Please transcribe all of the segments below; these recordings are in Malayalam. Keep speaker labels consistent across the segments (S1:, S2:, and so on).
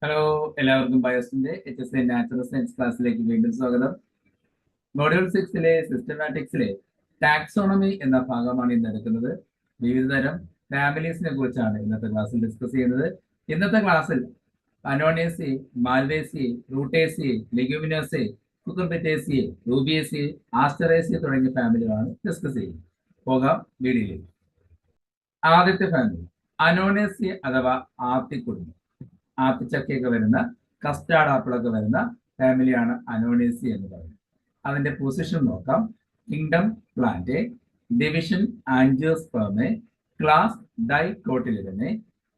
S1: ഹലോ, എല്ലാവർക്കും ബയോസിന്റെ HSC നാച്ചുറൽ സയൻസ് ക്ലാസ്സിലേക്ക് വീണ്ടും സ്വാഗതം. മൊഡ്യൂൾ 6 സിസ്റ്റമാറ്റിക്സിലെ ടാക്സോണമി എന്ന ഭാഗമാണ് ഇന്ന് എടുക്കുന്നത്. വിവിധതരം ഫാമിലീസിനെ കുറിച്ചാണ് ഇന്നത്തെ ക്ലാസ്സിൽ ഡിസ്കസ് ചെയ്യുന്നത്. ഇന്നത്തെ ക്ലാസ്സിൽ അനോണേസി, മാൽവേസി, റൂട്ടേസി, ലെഗ്യൂമിനേസി, കുക്കുർബിറ്റേസി, റൂബിയേസി, ആസ്റ്ററേസി തുടങ്ങിയ ഫാമിലികളാണ് ഡിസ്കസ് ചെയ്യുന്നത്. പോകാം വീഡിയോയിലേക്ക്. ആദ്യത്തെ ഫാമിലി അനോണേസി അഥവാ ആത്തിക്കുടുംബം. ആത്തിച്ചക്കയൊക്കെ വരുന്ന, കസ്റ്റാർഡ് ആപ്പിളൊക്കെ വരുന്ന ഫാമിലിയാണ് അനോണേസി എന്ന് പറയുന്നത്. അതിന്റെ പൊസിഷൻ നോക്കാം. Kingdom plant, division angiospermae, class dicotyledonae,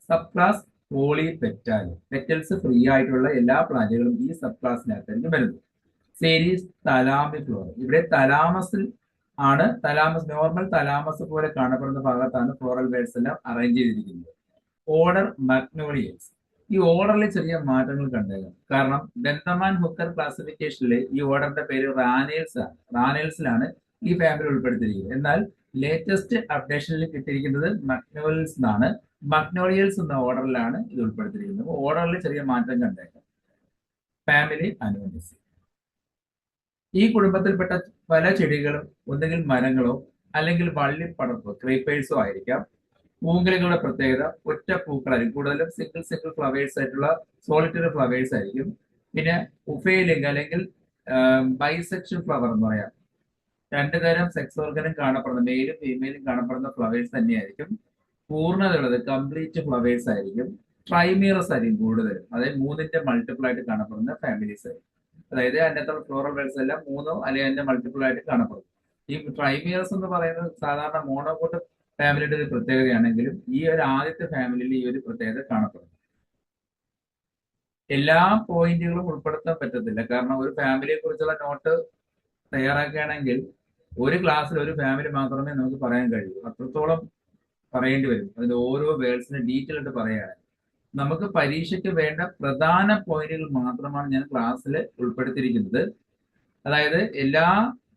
S1: sub class polypetalae. Petals free ആയിട്ടുള്ള എല്ലാ പ്ലാന്റുകളും ഈ സബ് ക്ലാസ്സിനകത്തായിരിക്കും വരുന്നത്. Series thalamiflorae. ഇവിടെ തലാമസിൽ ആണ്, തലാമസ് നോർമൽ തലാമസ് പോലെ കാണപ്പെടുന്ന ഭാഗത്താണ് ഫ്ലോറൽ ബേഡ്സ് എല്ലാം അറേഞ്ച് ചെയ്തിരിക്കുന്നത്. Order magnolias. ഈ ഓർഡറിൽ ചെറിയ മാറ്റങ്ങൾ കണ്ടേക്കാം. കാരണം ബെന്തമാൻ ഹുക്കർ ക്ലാസിഫിക്കേഷനിൽ ഈ ഓർഡറിന്റെ പേര് റാനേൽസ് ആണ്. റാനേൽസിലാണ് ഈ ഫാമിലി ഉൾപ്പെടുത്തിയിരിക്കുന്നത്. എന്നാൽ ലേറ്റസ്റ്റ് അപ്ഡേഷനിൽ കിട്ടിയിരിക്കുന്നത് മഗ്നോളിയൽസ് എന്നാണ്. മഗ്നോളിയൽസ് എന്ന ഓർഡറിലാണ് ഇത് ഉൾപ്പെടുത്തിയിരിക്കുന്നത്. ഓർഡറിൽ ചെറിയ മാറ്റം കണ്ടേക്കാം. ഫാമിലി അനോണിസി. ഈ കുടുംബത്തിൽപ്പെട്ട പല ചെടികളും ഒന്നുകിൽ മരങ്ങളോ അല്ലെങ്കിൽ വള്ളിപ്പടർപ്പോ ക്രീപ്പേഴ്സോ ആയിരിക്കാം. പൂങ്കലുകളുടെ പ്രത്യേകത ഒറ്റ പൂക്കളായിരിക്കും. കൂടുതലും സിംഗിൾ ഫ്ലവേഴ്സ് ആയിട്ടുള്ള സോളിറ്ററി ഫ്ലവേഴ്സ് ആയിരിക്കും. പിന്നെ ഉഫേലിംഗ് അല്ലെങ്കിൽ ബൈസെക്ഷൻ ഫ്ലവർ എന്ന് പറയാം. രണ്ടു തരം സെക്സ് ഓർഗനും കാണപ്പെടുന്ന, മെയിലും ഫീമെയിലും കാണപ്പെടുന്ന ഫ്ലവേഴ്സ് തന്നെയായിരിക്കും. പൂർണ്ണതയുള്ളത് കംപ്ലീറ്റ് ഫ്ലവേഴ്സ് ആയിരിക്കും. ട്രൈമീറസ് ആയിരിക്കും കൂടുതലും. അതായത് 3ന്റെ മൾട്ടിപ്പിൾ ആയിട്ട് കാണപ്പെടുന്ന ഫാമിലീസ് ആയിരിക്കും. അതായത് അതിനകത്തുള്ള ഫ്ലോറൽ ബേഡ്സ് എല്ലാം 3 അല്ലെങ്കിൽ അതിന്റെ മൾട്ടിപ്പിൾ ആയിട്ട് കാണപ്പെടും. ഈ ട്രൈമീറസ് എന്ന് പറയുന്നത് സാധാരണ മോണോകോട്ട് ഫാമിലിയുടെ ഒരു പ്രത്യേകതയാണെങ്കിലും ഈ ഒരു ആദ്യത്തെ ഫാമിലിയിൽ ഈ ഒരു പ്രത്യേകത കാണപ്പെടുന്നു. എല്ലാ പോയിന്റുകളും ഉൾപ്പെടുത്താൻ പറ്റത്തില്ല. കാരണം ഒരു ഫാമിലിയെ കുറിച്ചുള്ള നോട്ട് തയ്യാറാക്കുകയാണെങ്കിൽ ഒരു ക്ലാസ്സിൽ ഒരു ഫാമിലി മാത്രമേ നമുക്ക് പറയാൻ കഴിയൂ. അത്രത്തോളം പറയേണ്ടി വരും. അതിന്റെ ഓരോ വേർഡ്സിനെ ഡീറ്റെയിൽ ആയിട്ട് പറയുകയാണ്. നമുക്ക് പരീക്ഷയ്ക്ക് വേണ്ട പ്രധാന പോയിന്റുകൾ മാത്രമാണ് ഞാൻ ക്ലാസ്സിൽ ഉൾപ്പെടുത്തിയിരിക്കുന്നത്. അതായത് എല്ലാ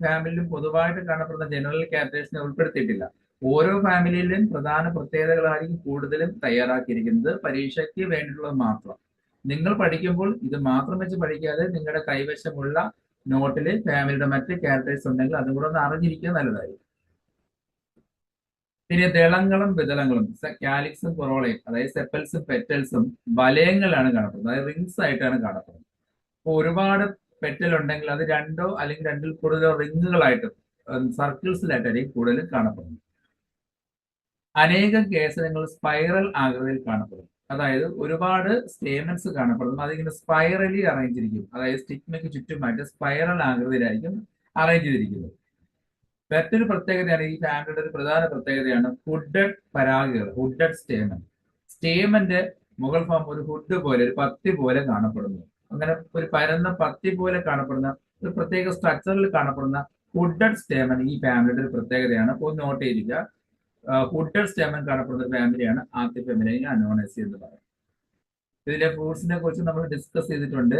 S1: ഫാമിലിയിലും പൊതുവായിട്ട് കാണപ്പെടുന്ന ജനറൽ ക്യാരക്ടേഴ്സിനെ ഉൾപ്പെടുത്തിയിട്ടില്ല. ഓരോ ഫാമിലിയിലും പ്രധാന പ്രത്യേകതകളായിരിക്കും കൂടുതലും തയ്യാറാക്കിയിരിക്കുന്നത്. പരീക്ഷയ്ക്ക് വേണ്ടിയിട്ടുള്ളത് മാത്രം. നിങ്ങൾ പഠിക്കുമ്പോൾ ഇത് മാത്രം വെച്ച് പഠിക്കാതെ നിങ്ങളുടെ കൈവശമുള്ള നോട്ടിൽ ഫാമിലിയുടെ മറ്റ് ക്യാരക്ടേഴ്സ് ഉണ്ടെങ്കിൽ അതും കൂടെ ഒന്ന് അറിഞ്ഞിരിക്കുക നല്ലതായിരിക്കും. പിന്നെ ദളങ്ങളും വിതളങ്ങളും, കാലിക്സും കൊറോളയും, അതായത് സെപ്പൽസും പെറ്റൽസും വലയങ്ങളാണ് കാണപ്പെടുന്നത്. അതായത് റിങ്സ് ആയിട്ടാണ് കാണപ്പെടുന്നത്. അപ്പോൾ ഒരുപാട് പെറ്റൽ ഉണ്ടെങ്കിൽ അത് രണ്ടോ അല്ലെങ്കിൽ രണ്ടിൽ കൂടുതലോ റിങ്ങുകളായിട്ടും സർക്കിൾസിലായിട്ടായിരിക്കും കൂടുതലും കാണപ്പെടുന്നത്. അനേകം കേസരങ്ങൾ സ്പൈറൽ ആകൃതിയിൽ കാണപ്പെടും. അതായത് ഒരുപാട് സ്റ്റേമൻസ് കാണപ്പെടുന്നു. അതിങ്ങനെ സ്പൈറലി അറേഞ്ച് ചെയ്തിരിക്കും. അതായത് സ്റ്റിഗ്മയ്ക്ക് ചുറ്റുമായിട്ട് സ്പൈറൽ ആകൃതിയിലായിരിക്കും അറേഞ്ച് ചെയ്തിരിക്കുന്നത്. മറ്റൊരു പ്രത്യേകതയാണ്, ഈ ഫാമിലിയുടെ ഒരു പ്രധാന പ്രത്യേകതയാണ് ഹുഡഡ് പരാഗികൾ, ഹുഡഡ് സ്റ്റേമൻ. സ്റ്റേമന്റെ മുകൾ ഭാഗം ഒരു ഹുഡ് പോലെ, ഒരു പത്തി പോലെ കാണപ്പെടുന്നു. അങ്ങനെ ഒരു പരന്ന പത്തി പോലെ കാണപ്പെടുന്ന ഒരു പ്രത്യേക സ്ട്രക്ചറിൽ കാണപ്പെടുന്ന ഹുഡഡ് സ്റ്റേമൻ ഈ ഫാമിലിയുടെ ഒരു പ്രത്യേകതയാണ്. ഒന്ന് നോട്ട് ചെയ്തിരിക്കുക. ഹുഡഡ് സ്റ്റേമൻ കാണപ്പെടുന്ന ഫാമിലിയാണ് ആദ്യ ഫാമിലി, അനോണേസി എന്ന് പറയുന്നത്. ഇതിലെ ഫ്രൂട്ട്സിനെ കുറിച്ച് നമ്മൾ ഡിസ്കസ് ചെയ്തിട്ടുണ്ട്.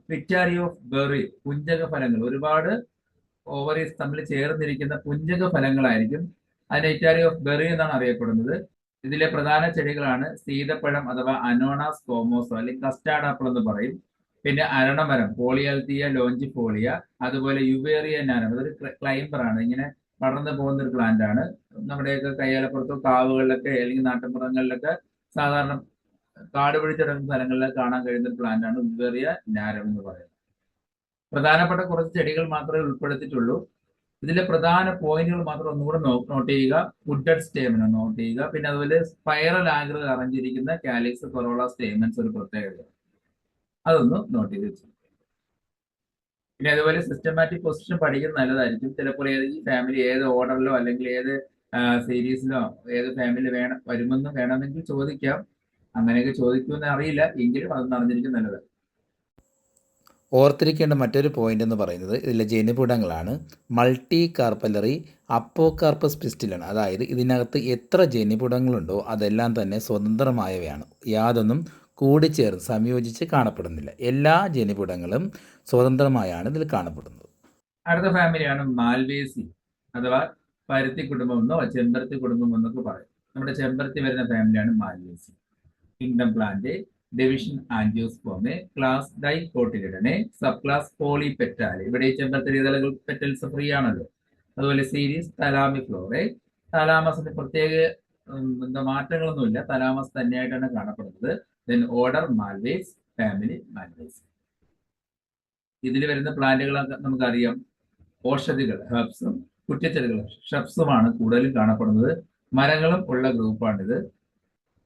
S1: പിറ്റാരി ഓഫ് ബെറി, പുഞ്ചക ഫലങ്ങൾ. ഒരുപാട് ഓവറീസ് തമ്മിൽ ചേർന്നിരിക്കുന്ന പുഞ്ചക ഫലങ്ങളായിരിക്കും. അതിനെ ഇറ്റാരി ഓഫ് ബെറി എന്നാണ് അറിയപ്പെടുന്നത്. ഇതിലെ പ്രധാന ചെടികളാണ് സീതപ്പഴം അഥവാ അനോണാസ് കോമോസോ അല്ലെങ്കിൽ കസ്റ്റാർഡ് ആപ്പിൾ എന്ന് പറയും. പിന്നെ അരണമരം, പോളിയാൽത്തിയ ലോഞ്ചിഫോളിയ, അതുപോലെ യുവേറിയ നാനം. അതൊരു ക്ലൈംബർ ആണ്, ഇങ്ങനെ പടർന്നു പോകുന്ന ഒരു പ്ലാന്റ് ആണ്. നമ്മുടെയൊക്കെ കയ്യാലപ്പുറത്തോ കാവുകളിലൊക്കെ അല്ലെങ്കിൽ നാട്ടുമ്പുറങ്ങളിലൊക്കെ സാധാരണ കാട് പിടിച്ചിടക്കുന്ന സ്ഥലങ്ങളിൽ കാണാൻ കഴിയുന്ന ഒരു പ്ലാന്റ് ആണ് യുവേറിയ നാരം എന്ന് പറയുന്നത്. പ്രധാനപ്പെട്ട കുറച്ച് ചെടികൾ മാത്രമേ ഉൾപ്പെടുത്തിയിട്ടുള്ളൂ. ഇതിലെ പ്രധാന പോയിന്റുകൾ മാത്രം ഒന്നുകൂടെ നോട്ട് ചെയ്യുക. വുഡഡ് സ്റ്റേമൻ നോട്ട് ചെയ്യുക. പിന്നെ അതുപോലെ സ്പൈറൽ ആകൃതി അറിഞ്ഞിരിക്കുന്ന കാലിക്സ് കൊറോള സ്റ്റേമൻസ് ഒരു പ്രത്യേകത, അതൊന്ന് നോട്ട് ചെയ്ത് വെച്ചു. പിന്നെ അതുപോലെ സിസ്റ്റമാറ്റിക് പൊസിഷൻ പഠിക്കുന്നത് നല്ലതായിരിക്കും. ചിലപ്പോൾ ഈ ഫാമിലി ഏത് ഓർഡറിലോ അല്ലെങ്കിൽ ഏത് സീരീസിലോ ഏത് ഫാമിലി വരുമെന്ന് വേണമെങ്കിൽ ചോദിക്കാം. അങ്ങനെയൊക്കെ ചോദിക്കുമെന്ന് അറിയില്ല, എങ്കിലും അതൊന്നും അറിഞ്ഞിരിക്കും നല്ലതാണ്.
S2: ഓർത്തിരിക്കേണ്ട മറ്റൊരു പോയിന്റ് എന്ന് പറയുന്നത് ഇതിലെ ജനിപുടങ്ങളാണ്. Multi carpellary അപ്പോകാർപ്പസ് പിസ്റ്റിലാണ്. അതായത് ഇതിനകത്ത് എത്ര ജനിപുടങ്ങളുണ്ടോ അതെല്ലാം തന്നെ സ്വതന്ത്രമായവയാണ്. യാതൊന്നും കൂടിച്ചേർന്ന് സംയോജിച്ച് കാണപ്പെടുന്നില്ല. എല്ലാ ജനിപുടങ്ങളും സ്വതന്ത്രമായാണ് ഇതിൽ കാണപ്പെടുന്നത്.
S1: അടുത്ത ഫാമിലിയാണ് മാൽവേസി അഥവാ പരുത്തി കുടുംബം എന്നോ ചെമ്പരത്തി കുടുംബം എന്നൊക്കെ പറയും. നമ്മുടെ ചെമ്പരത്തി വരുന്ന ഫാമിലിയാണ് malvaceae. Kingdom plant, division angiospermae, class dicotyledonae, sub class polypetalae. ഇവിടെ ഈ ചെമ്പരത്തി ഇതളുകൾ പെറ്റൽസ് ഫ്രീ ആണല്ലോ. അതുപോലെ സീരീസ് തലാമിഫ്ലോറെ. തലാമസിന് പ്രത്യേക എന്താ മാറ്റങ്ങളൊന്നുമില്ല, തലാമസ് തന്നെയായിട്ടാണ് കാണപ്പെടുന്നത്. Then order malvales, family malvales. ഇതിൽ വരുന്ന പ്ലാന്റുകളൊക്കെ നമുക്കറിയാം, ഔഷധികൾ ഹെർബ്സും കുറ്റിച്ചെടികളും ഷബ്സുമാണ് കൂടുതലും കാണപ്പെടുന്നത്. മരങ്ങളും ഉള്ള ഗ്രൂപ്പാണിത്.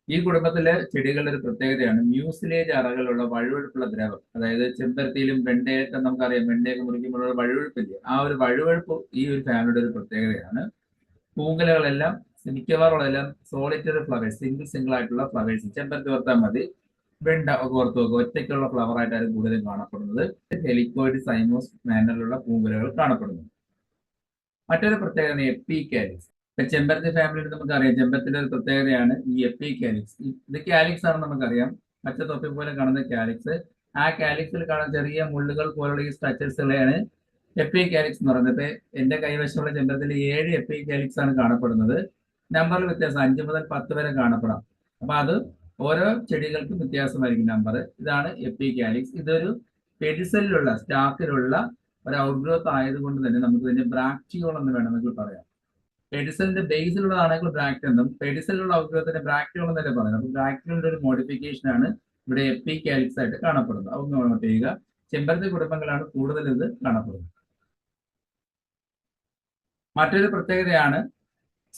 S1: ഈ കുടുംബത്തിലെ ചെടികളുടെ ഒരു പ്രത്യേകതയാണ് മ്യൂസിലേജ് അറകളുള്ള വഴുവഴുപ്പുള്ള ദ്രവം. അതായത് ചെമ്പരത്തിയിലും വെണ്ടയൊക്കെ നമുക്കറിയാം, വെണ്ടയൊക്കെ മുറിക്കുമ്പോഴുള്ള വഴുവഴുപ്പില്ലേ, ആ ഒരു വഴുവഴുപ്പ് ഈ ഒരു ഫാമിലിയുടെ ഒരു പ്രത്യേകതയാണ്. പൂങ്കലകളെല്ലാം മിക്കവാറുള്ളതെല്ലാം സോളിറ്ററി ഫ്ലവേഴ്സ്, സിംഗിൾ ആയിട്ടുള്ള ഫ്ലവേഴ്സ്. ചെമ്പരത്തി ഓർത്താൽ മതി, വെണ്ട ഒക്കെ ഓർത്ത് നോക്കുക, ഒറ്റയ്ക്കുള്ള ഫ്ലവർ ആയിട്ടാണ് കൂടുതലും കാണപ്പെടുന്നത്. ഹെലിക്കോയിഡ് സൈമോസ് മാനറിലുള്ള പൂങ്കുലകൾ കാണപ്പെടുന്നു. മറ്റൊരു പ്രത്യേകത എപ്പികാലിക്സ്. ഇപ്പൊ ചെമ്പരത്തി ഫാമിലിയിൽ നമുക്കറിയാം, ചെമ്പരത്തിന്റെ ഒരു പ്രത്യേകതയാണ് ഈ എപ്പികാലിക്സ്. ഇത് കാലിക്സ് ആണെന്ന് നമുക്കറിയാം, പച്ച തൊപ്പി പോലെ കാണുന്ന കാലിക്സ്. ആ കാലിക്സിൽ കാണുന്ന ചെറിയ മുള്ളുകൾ പോലുള്ള ഈ സ്ട്രക്ചേഴ്സുകളെയാണ് എപ്പികാലിക്സ് എന്ന് പറയുന്നത്. ഇപ്പൊ എന്റെ കൈവശമുള്ള ചെമ്പരത്തിൽ 7 എപ്പികാലിക്സ് ആണ് കാണപ്പെടുന്നത്. നമ്പറിൽ വ്യത്യാസം 5 മുതൽ 10 വരെ കാണപ്പെടാം. അപ്പൊ അത് ഓരോ ചെടികൾക്കും വ്യത്യാസമായിരിക്കും നമ്പർ. ഇതാണ് എപ്പികാലിക്സ്. ഇതൊരു പെഡിസലിലുള്ള സ്റ്റാക്കിലുള്ള ഒരു ഔട്ട്ഗ്രോത്ത് ആയതുകൊണ്ട് തന്നെ നമുക്ക് ഇതിന്റെ ബ്രാക്റ്റിയോൾ എന്ന് വേണമെങ്കിൽ പറയാം. പെഡിസലിന്റെ ബേസിലുള്ളതാണെങ്കിൽ ബ്രാക്ട് എന്നും, പെഡിസലിലുള്ള ഔട്ട്ഗ്രോത്തിന്റെ ബ്രാക്റ്റിയോൾ എന്നല്ലേ പറയുന്നത്. അപ്പൊ ബ്രാക്റ്റിയോളിന്റെ ഒരു മോഡിഫിക്കേഷൻ ആണ് ഇവിടെ എപ്പികാലിക്സ് ആയിട്ട് കാണപ്പെടുന്നത്. അതൊന്ന് നോട്ട് ചെയ്യുക. ചെമ്പരത്തി കുടുംബങ്ങളാണ് കൂടുതൽ ഇത് കാണപ്പെടുന്നത്. മറ്റൊരു പ്രത്യേകതയാണ്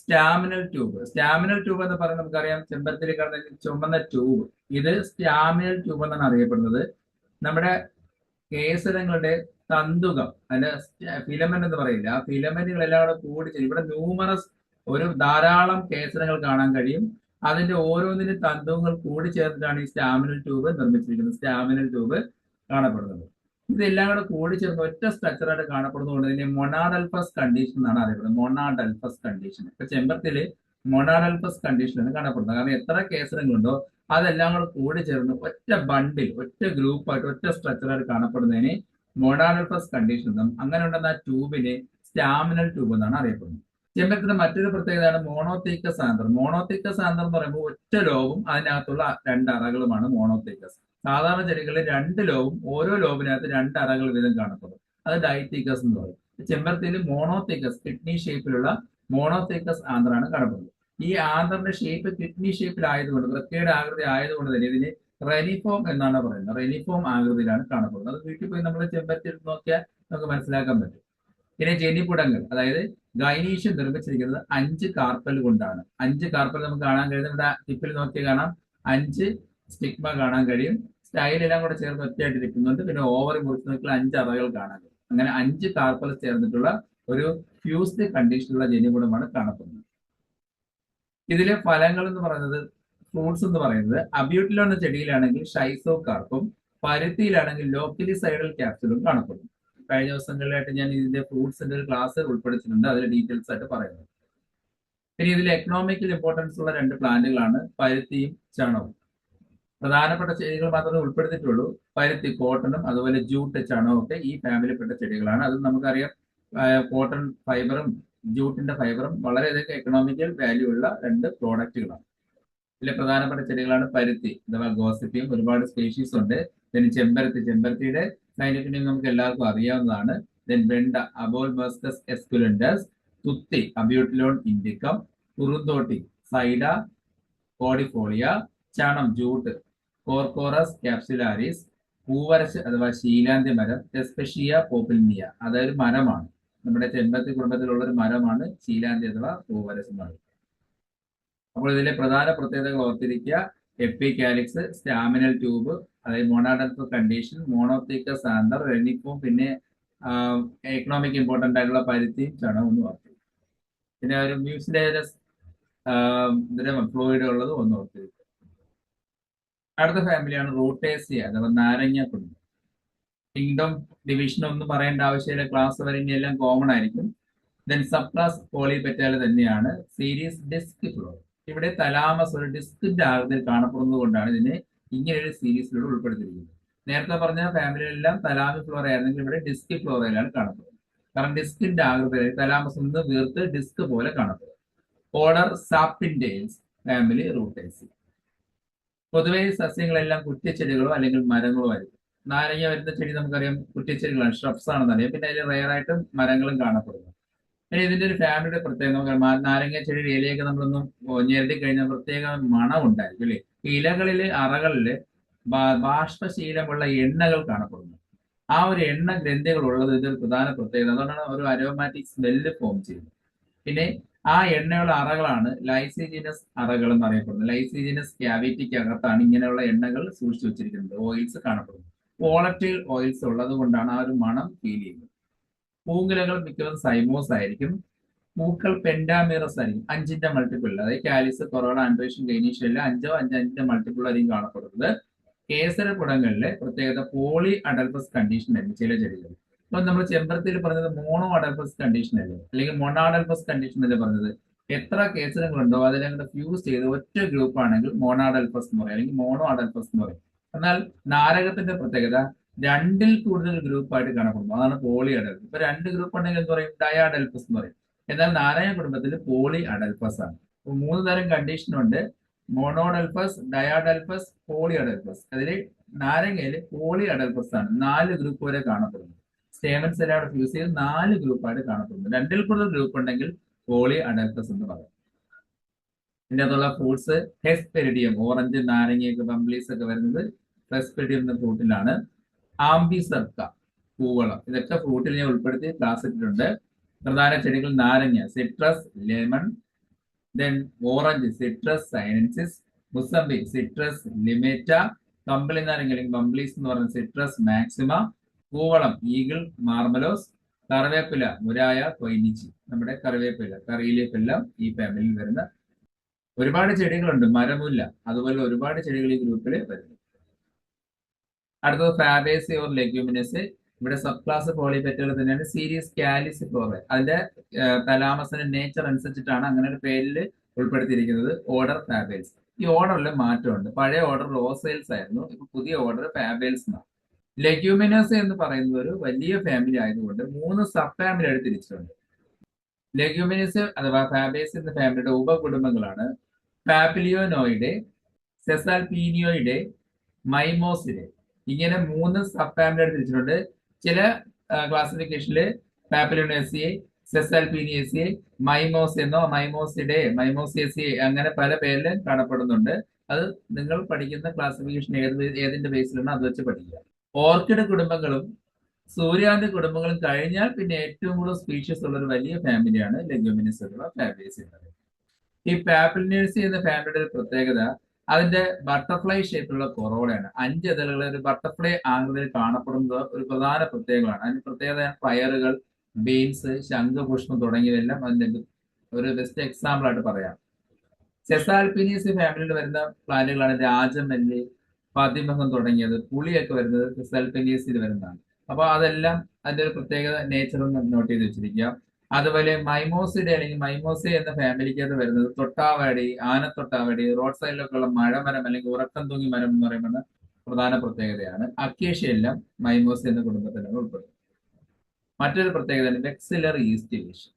S1: സ്റ്റാമിനൽ ട്യൂബ്. സ്റ്റാമിനൽ ട്യൂബ് എന്ന് പറയുന്നത് നമുക്കറിയാം, ചെമ്പരത്തിൽ കാണുന്ന ചുമന്ന ട്യൂബ്, ഇത് സ്റ്റാമിനൽ ട്യൂബ് എന്നാണ് അറിയപ്പെടുന്നത്. നമ്മുടെ കേസരങ്ങളുടെ തന്തുകം, അതിന്റെ ഫിലമെന്റ് എന്ന് പറയില്ല, ആ ഫിലമെന്റുകളെല്ലാം കൂടെ കൂടി ഇവിടെ ന്യൂമറസ് ഒരു ധാരാളം കേസരങ്ങൾ കാണാൻ കഴിയും. അതിന്റെ ഓരോന്നിനും തന്തുകങ്ങൾ കൂടി ചേർന്നിട്ടാണ് ഈ സ്റ്റാമിനൽ ട്യൂബ് നിർമ്മിച്ചിരിക്കുന്നത്. സ്റ്റാമിനൽ ട്യൂബ് കാണപ്പെടുന്നത് ഇതെല്ലാം കൂടെ കൂടി ചേർന്ന് ഒറ്റ സ്ട്രക്ചറായിട്ട് കാണപ്പെടുന്നതുകൊണ്ട് ഇതിനെ മൊണാഡൽഫസ് കണ്ടീഷൻ എന്നാണ് അറിയപ്പെടുന്നത്. മൊണാഡൽഫസ് കണ്ടീഷൻ. ഇപ്പൊ ചെമ്പരത്തില് മൊണാഡൽഫസ് കണ്ടീഷനാണ് കാണപ്പെടുന്നത്. കാരണം എത്ര കേസരങ്ങളുണ്ടോ അതെല്ലാം കൂടെ കൂടി ചേർന്ന് ഒറ്റ ബണ്ടിൽ, ഒറ്റ ഗ്രൂപ്പായിട്ട്, ഒറ്റ സ്ട്രക്ചറായിട്ട് കാണപ്പെടുന്നതിന് മൊണാഡൽഫസ് കണ്ടീഷൻ എന്നും, അങ്ങനെ ഉണ്ടെന്ന ആ ട്യൂബിനെ സ്റ്റാമിനൽ ട്യൂബ് എന്നാണ് അറിയപ്പെടുന്നത്. ചെമ്പരത്തിന്റെ മറ്റൊരു പ്രത്യേകതയാണ് മോണോത്തീക്കസ് ആന്തർ. മോണോത്തീക്കസ് ആന്തർ എന്ന് പറയുമ്പോൾ ഒറ്റ ലോബും അതിനകത്തുള്ള 2 അറകളുമാണ് മോണോത്തീക്കസ്. സാധാരണ ചെടികളിൽ 2 ലോബും ഓരോ ലോബിനകത്ത് 2 അറകൾ വീതം കാണപ്പെടും. അത് ഡൈത്തീക്കസ് എന്ന് പറയും. ചെമ്പരത്തിയിൽ മോണോത്തീക്കസ്, കിഡ്നി ഷേപ്പിലുള്ള മോണോത്തീക്കസ് ആന്തറാണ് കാണപ്പെടുന്നത്. ഈ ആന്തറിന്റെ ഷേപ്പ് കിഡ്നി ഷേപ്പിലായതുകൊണ്ട്, വൃക്കയുടെ ആകൃതി ആയതുകൊണ്ട് തന്നെ ഇതിന് റെനിഫോം എന്നാണ് പറയുന്നത്. റെനിഫോം ആകൃതിയിലാണ് കാണപ്പെടുന്നത്. അത് വീട്ടിൽ പോയി നമ്മൾ ചെമ്പരത്തി എടുത്ത് നോക്കിയാൽ നമുക്ക് മനസ്സിലാക്കാൻ പറ്റും. പിന്നെ ജനിപുടങ്ങൾ, അതായത് ഗൈനീഷ്യം നിർമ്മിച്ചിരിക്കുന്നത് 5 കാർപ്പൽ കൊണ്ടാണ്. 5 കാർപ്പൽ നമുക്ക് കാണാൻ കഴിയുന്നത്. ഇവിടെ ടിപ്പിൽ നോക്കി കാണാം, 5 സ്റ്റിഗ്മ കാണാൻ കഴിയും. സ്റ്റൈലെല്ലാം കൂടെ ചേർന്ന് ഒറ്റയായിട്ട് ഇരിക്കുന്നുണ്ട്. പിന്നെ ഓവർ മുറിച്ച് നോക്കിയാൽ 5 അറകൾ കാണാൻ കഴിയും. അങ്ങനെ 5 കാർപ്പൽ ചേർന്നിട്ടുള്ള ഒരു ഫ്യൂസ്ഡ് കണ്ടീഷനുള്ള ജനിപുടമാണ് കാണപ്പെടുന്നത്. ഇതിലെ ഫലങ്ങൾ എന്ന് പറയുന്നത്, ഫ്രൂട്ട്സ് എന്ന് പറയുന്നത്, അബ്യൂട്ടിലോ എന്ന ചെടിയിലാണെങ്കിൽ ഷൈസോ കാർപ്പും, പരുത്തിയിലാണെങ്കിൽ ലോക്കലി സൈഡൽ ക്യാപ്സുലും കാണപ്പെടുന്നു. കഴിഞ്ഞ ദിവസങ്ങളിലായിട്ട് ഞാൻ ഇതിന്റെ ഫ്രൂട്ട്സിന്റെ ഒരു ക്ലാസ് ഉൾപ്പെടുത്തിയിട്ടുണ്ട്, അതിൽ ഡീറ്റെയിൽസ് ആയിട്ട് പറയുന്നത്. പിന്നെ ഇതിൽ എക്കണോമിക്കൽ ഇമ്പോർട്ടൻസ് ഉള്ള 2 പ്ലാന്റുകളാണ് പരുത്തിയും ചണവും. പ്രധാനപ്പെട്ട ചെടികൾ മാത്രമേ ഉൾപ്പെടുത്തിയിട്ടുള്ളൂ. പരുത്തി, കോട്ടണും അതുപോലെ ജൂട്ട്, ചണവും ഒക്കെ ഈ ഫാമിലിപ്പെട്ട ചെടികളാണ്. അത് നമുക്കറിയാം, കോട്ടൺ ഫൈബറും ജൂട്ടിന്റെ ഫൈബറും വളരെയധികം എക്കണോമിക്കൽ വാല്യൂ ഉള്ള 2 പ്രോഡക്റ്റുകളാണ്. ഇതിലെ പ്രധാനപ്പെട്ട ചെടികളാണ് പരുത്തി അഥവാ ഗോസിപ്പിയം. ഒരുപാട് സ്പീഷീസ് ഉണ്ട്. പിന്നെ ചെമ്പരത്തി, ചെമ്പരത്തിയുടെ സൈനികനെ നമുക്ക് എല്ലാവർക്കും അറിയാവുന്നതാണ്. ദെൻ വെണ്ട, അബോൾബസ്കസ് എസ്കുലൻഡസ്. തുത്തി, അബ്യൂട്ടിലോൺ ഇൻഡിക്കം. കുറുന്തോട്ടി, സൈഡ കോഡിഫോളിയ. ചണം, ജൂട്ട്, കോർക്കോറസ് ക്യാപ്സുലാരിസ്. പൂവരശ് അഥവാ ശീലാന്തി മരം, എസ്പെഷിയ പോപ്പിൽനിയ, അതൊരു മരമാണ്. നമ്മുടെ ചെമ്പരത്തി കുടുംബത്തിലുള്ള ഒരു മരമാണ് ശീലാന്തി അഥവാ പൂവരശ് മരം. അപ്പോൾ ഇതിലെ പ്രധാന പ്രത്യേകതകൾ ഓർത്തിരിക്കുക: എപ്പികാലിക്സ്, സ്റ്റാമിനൽ ട്യൂബ്, അതായത് മൊണാഡൽഫസ് കണ്ടീഷൻ, മോണോത്തീക്കസ് ആന്തർ, റെനിഫോം, പിന്നെ എക്കണോമിക് ഇമ്പോർട്ടന്റ് ആയിട്ടുള്ള പരുത്തിയും ചണവും ഒന്ന് ഓർത്തിരിക്കുക. പിന്നെ ഒരു മ്യൂസിലേജസ് ഫ്ലൂയിഡ് ഉള്ളത് ഒന്ന് ഓർത്തിരിക്കുക. അടുത്ത ഫാമിലിയാണ് റൂട്ടേസിയ അഥവാ നാരങ്ങ കുടുംബം. കിങ്ഡം ഡിവിഷൻ ഒന്നും പറയേണ്ട ആവശ്യമില്ല, ക്ലാസ് വരെ എല്ലാം കോമൺ ആയിരിക്കും. ദെൻ സബ് ക്ലാസ് പോളിപെറ്റാല് തന്നെയാണ്. Series Disciflorae. ഇവിടെ തലാമസ് ഒരു ഡിസ്കിന്റെ ആകൃതിയിൽ കാണപ്പെടുന്നത് കൊണ്ടാണ് ഇതിനെ ഇങ്ങനെ ഒരു സീരീസിലൂടെ ഉൾപ്പെടുത്തിയിരിക്കുന്നത്. നേരത്തെ പറഞ്ഞ ഫാമിലിയിലെല്ലാം തലാമി ഫ്ലോറ ആയിരുന്നെങ്കിൽ ഇവിടെ ഡിസ്ക് ഫ്ലോറയിലാണ് കാണപ്പെടുന്നത്. കാരണം ഡിസ്കിന്റെ ആകൃതിയിൽ തലാമസ് ഒന്ന് വീർത്ത് ഡിസ്ക് പോലെ കാണപ്പെടും. Order sapindales, family rutaceae. പൊതുവെ ഈ സസ്യങ്ങളെല്ലാം കുറ്റിച്ചെടികളോ അല്ലെങ്കിൽ മരങ്ങളോ ആയിരിക്കും. നാരങ്ങ വരുന്ന ചെടി നമുക്കറിയാം കുറ്റിച്ചെടികളാണ്, ഷ്രബ്സ് ആണെന്നറിയാം. പിന്നെ അതിൽ റയറായിട്ടും മരങ്ങളും കാണപ്പെടുന്നു. പിന്നെ ഇതിന്റെ ഒരു ഫാമിലിയുടെ പ്രത്യേകത നമുക്ക് നാരങ്ങ ചെടിയുടെ ഇലയൊക്കെ നമ്മളൊന്ന് ഞെരടി കഴിഞ്ഞാൽ പ്രത്യേക മണം ഉണ്ടായിരിക്കും അല്ലേ. ഇലകളില് അറകളില് ബാഷ്പശീലമുള്ള എണ്ണകൾ കാണപ്പെടുന്നു. ആ ഒരു എണ്ണ ഗ്രന്ഥികൾ ഉള്ളത് ഇതൊരു പ്രധാന പ്രത്യേകത. അതുകൊണ്ടാണ് ഒരു അരോമാറ്റിക് സ്മെല്ല് ഫോം ചെയ്യുന്നത്. പിന്നെ ആ എണ്ണയുള്ള അറകളാണ് ലൈസിജിനസ് അറകൾ എന്ന് അറിയപ്പെടുന്നത്. ലൈസിജിനസ് ക്യാവിറ്റിക്ക് അകത്താണ് ഇങ്ങനെയുള്ള എണ്ണകൾ സൂക്ഷിച്ചു വെച്ചിരിക്കുന്നത്, ഓയിൽസ് കാണപ്പെടുന്നത്. വോളറ്റൈൽ ഓയിൽസ് ഉള്ളത് കൊണ്ടാണ് ആ ഒരു മണം ഫീൽ ചെയ്യുന്നത്. പൂങ്കുലകൾ മിക്കതും സൈമോസ് ആയിരിക്കും. പൂക്കൾ പെൻഡാമിറസ് ആയിരിക്കും, 5ന്റെ മൾട്ടിപ്പിൾ. അതായത് കാലിസ്, കൊറോള, ആൻഡ്രേഷ്യൻ, ഗൈനീഷ്യല്ല 5ന്റെ മൾട്ടിപ്പിൾ ആയിരിക്കും കാണപ്പെടുന്നത്. കേസര കുടങ്ങളിലെ പ്രത്യേകത പോളി അഡൽഫസ് കണ്ടീഷൻ ആയിരിക്കും ചില ചെടികൾ. ഇപ്പൊ നമ്മൾ ചെമ്പരത്തിയിൽ പറഞ്ഞത് മോണോ അഡൽഫസ് കണ്ടീഷൻ അല്ലേ, അല്ലെങ്കിൽ മൊണാഡൽഫസ് കണ്ടീഷൻ അല്ലേ പറഞ്ഞത്. എത്ര കേസരങ്ങളുണ്ടോ അതിലങ്ങോട്ട് ഫ്യൂസ് ചെയ്ത് ഒറ്റ ഗ്രൂപ്പ് ആണെങ്കിൽ മോണാഡൽഫസ് എന്ന് പറയും, അല്ലെങ്കിൽ മോണോ അഡൽഫസ് എന്ന് പറയും. എന്നാൽ നാരകത്തിന്റെ പ്രത്യേകത 2ൽ കൂടുതൽ ഗ്രൂപ്പായിട്ട് കാണപ്പെടുന്നു, അതാണ് പോളി അഡൽഫസ്. ഇപ്പൊ 2 ഗ്രൂപ്പ് ഉണ്ടെങ്കിൽ എന്ത് പറയും, ഡയാഡൽഫസ് എന്ന് പറയും. എന്നാൽ നാരങ്ങ കുടുംബത്തിൽ പോളി അഡൽഫസ് ആണ്. 3 തരം കണ്ടീഷൻ ഉണ്ട്: മോണോഡൽഫസ്, ഡയാഡൽഫസ്, പോളി അഡൽഫസ്. അതിൽ നാരങ്ങയിൽ പോളി അഡൽഫസ് ആണ് 4 ഗ്രൂപ്പ് വരെ കാണപ്പെടുന്നത്. സ്റ്റേമൻസ് എല്ലാം ഫ്യൂസ് ചെയ്ത് 4 ഗ്രൂപ്പായിട്ട് കാണപ്പെടുന്നു. 2ൽ കൂടുതൽ ഗ്രൂപ്പ് ഉണ്ടെങ്കിൽ പോളി അഡൽഫസ് എന്ന് പറയും. ഇതിൻ്റെ അകത്തുള്ള ഫ്രൂട്ട്സ് ഹെസ്പെരിഡിയം, ഓറഞ്ച്, നാരങ്ങയൊക്കെ ബംബ്ലീസ് ഒക്കെ വരുന്നത് ഹെസ്പെരിഡിയം എന്ന ഫ്രൂട്ടിലാണ്. ആംബിസർക്ക, പൂവളം, ഇതൊക്കെ ഫ്രൂട്ടിൽ ഞാൻ ഉൾപ്പെടുത്തി ക്ലാസ് ഇട്ടിട്ടുണ്ട്. പ്രധാന ചെടികൾ നാരങ്ങ, citrus, lemon, then orange, citrus sinensis, mosambi, citrus limetta, കമ്പിളി നാരങ്ങ അല്ലെങ്കിൽ ബംബ്ലീസ് എന്ന് പറയുന്ന സിട്രസ് മാക്സിമ, പൂവളം ഈഗിൾ മാർമലോസ്, കറിവേപ്പില മുരായ കൊയ്നിച്ചി. നമ്മുടെ കറിവേപ്പില, കറിയിലീഫ് എല്ലാം ഈ ഫാമിലിയിൽ വരുന്ന ഒരുപാട് ചെടികളുണ്ട്. മരമുല്ല, അതുപോലെ ഒരുപാട് ചെടികൾ ഈ ഗ്രൂപ്പിൽ വരുന്നു. അടുത്തത് ഫാബേസി ഓർ ലെഗ്യൂമിനസ്. ഇവിടെ സബ് ക്ലാസ് പോളിപെറ്റുകൾ തന്നെയാണ്. സീരീസ് കാലിസിഫ്ലോറ, അതിന്റെ തലാമസിന്റെ നേച്ചർ അനുസരിച്ചിട്ടാണ് അങ്ങനെ ഒരു പേരിൽ ഉൾപ്പെടുത്തിയിരിക്കുന്നത്. ഓർഡർ ഫാബേൽസ്. ഈ ഓർഡറിൽ മാറ്റമുണ്ട്. പഴയ ഓർഡർ റോസെയിൽസ് ആയിരുന്നു, ഇപ്പൊ പുതിയ ഓർഡർ ഫാബേൽസ് എന്നാണ്. ലെഗ്യൂമിനസ് എന്ന് പറയുന്നത് ഒരു വലിയ ഫാമിലി ആയതുകൊണ്ട് 3 സബ് ഫാമിലി ആയിട്ട് തിരിച്ചിട്ടുണ്ട്. ലെഗ്യൂമിനസ് അഥവാ ഫാബേസ് എന്ന ഫാമിലിയുടെ ഉപകുടുംബങ്ങളാണ് പാപ്പിലിയോനോയിഡെ, സെസാൽപീനിയോയിഡെ, മൈമോസിഡെ. ഇങ്ങനെ 3 സബ് ഫാമിലി ആയിട്ട് തിരിച്ചിട്ടുണ്ട്. ചില ക്ലാസിഫിക്കേഷനിൽ പാപ്പിലിയോനേസിയെ, സെസാൽപീനിയേസിയെ, മൈമോസ് എന്നോ മൈമോസിഡെ, മൈമോസിയസിയെ അങ്ങനെ പല പേരിൽ കാണപ്പെടുന്നുണ്ട്. അത് നിങ്ങൾ പഠിക്കുന്ന ക്ലാസിഫിക്കേഷൻ ഏതിന്റെ ബേസിലാണ് അത് വെച്ച് പഠിക്കുക. ഓർക്കിഡ് കുടുംബങ്ങളും സൂര്യാന്തി കുടുംബങ്ങളും കഴിഞ്ഞാൽ പിന്നെ ഏറ്റവും കൂടുതൽ സ്പീഷീസ് ഉള്ള ഒരു വലിയ ഫാമിലിയാണ് ലെഗ്യൂമിനസ് അഥവാ ഫാബേസി എന്നത്. ഈ പാപ്പിലിനേഴ്സി എന്ന ഫാമിലിയുടെ ഒരു പ്രത്യേകത അതിന്റെ ബട്ടർഫ്ലൈ ഷേപ്പിലുള്ള കൊറോളയാണ്. 5 ഇതളുകൾ ഒരു ബട്ടർഫ്ലൈ ആകൃതിയിൽ കാണപ്പെടുന്നത് ഒരു പ്രധാന പ്രത്യേകമാണ്. അതിന്റെ പ്രത്യേകത പയറുകൾ, ബീൻസ്, ശംഖുപുഷ്പം തുടങ്ങിയവയെല്ലാം അതിന്റെ ഒരു ബെസ്റ്റ് എക്സാമ്പിൾ ആയിട്ട് പറയാം. സെസാൽപിനീസ് ഫാമിലിയിൽ വരുന്ന പ്ലാന്റുകളാണ് രാജമല്ലി, പതിമുഖം തുടങ്ങിയത്. പുളിയൊക്കെ വരുന്നത് സെസാൽപിനീസിൽ വരുന്നതാണ്. അപ്പൊ അതെല്ലാം അതിന്റെ ഒരു പ്രത്യേക നേച്ചർ നോട്ട് ചെയ്ത് വെച്ചിരിക്കുക. അതുപോലെ മൈമോസിഡെ അല്ലെങ്കിൽ മൈമോസെ എന്ന ഫാമിലിക്കകത്ത് വരുന്നത് തൊട്ടാവാടി, ആനത്തൊട്ടാവാടി, റോഡ് സൈഡിലൊക്കെ ഉള്ള മഴമരം അല്ലെങ്കിൽ ഉറക്കം തൂങ്ങി മരം എന്ന് പറയുന്നത് പ്രധാന പ്രത്യേകതയാണ്. അക്കേഷ്യ എല്ലാം മൈമോസെ എന്ന കുടുംബത്തിലാണ് ഉൾപ്പെടുന്നത്. മറ്റൊരു പ്രത്യേകത വെക്സിലർ ഈസ്റ്റിവേഷൻ.